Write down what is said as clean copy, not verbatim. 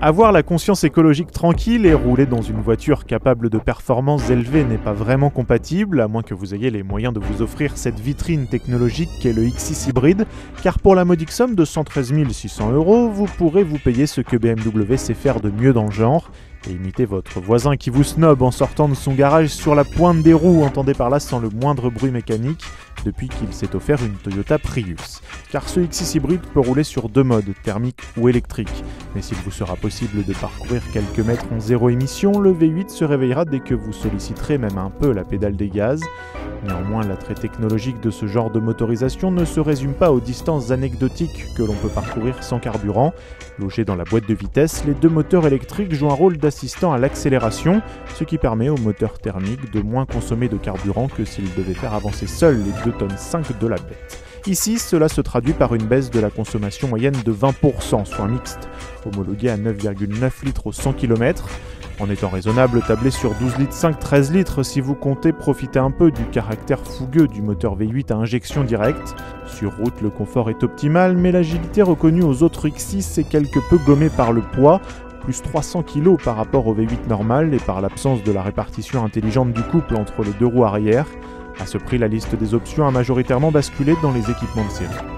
Avoir la conscience écologique tranquille et rouler dans une voiture capable de performances élevées n'est pas vraiment compatible, à moins que vous ayez les moyens de vous offrir cette vitrine technologique qu'est le X6 hybride, car pour la modique somme de 113 600 €, vous pourrez vous payer ce que BMW sait faire de mieux dans le genre, et imiter votre voisin qui vous snob en sortant de son garage sur la pointe des roues, entendez par là sans le moindre bruit mécanique, depuis qu'il s'est offert une Toyota Prius. Car ce X6 hybride peut rouler sur deux modes, thermique ou électrique. Mais s'il vous sera possible de parcourir quelques mètres en zéro émission, le V8 se réveillera dès que vous solliciterez même un peu la pédale des gaz. Néanmoins, l'attrait technologique de ce genre de motorisation ne se résume pas aux distances anecdotiques que l'on peut parcourir sans carburant. Logés dans la boîte de vitesse, les deux moteurs électriques jouent un rôle d'assistant à l'accélération, ce qui permet au moteur thermique de moins consommer de carburant que s'il devait faire avancer seul les 2,5 tonnes de la bête. Ici, cela se traduit par une baisse de la consommation moyenne de 20%, soit un mixte, homologué à 9,9 litres au 100 km. En étant raisonnable, tablez sur 12 litres 5, 13 litres si vous comptez profiter un peu du caractère fougueux du moteur V8 à injection directe. Sur route, le confort est optimal, mais l'agilité reconnue aux autres X6 est quelque peu gommée par le poids, plus 300 kg par rapport au V8 normal et par l'absence de la répartition intelligente du couple entre les deux roues arrière. À ce prix, la liste des options a majoritairement basculé dans les équipements de série.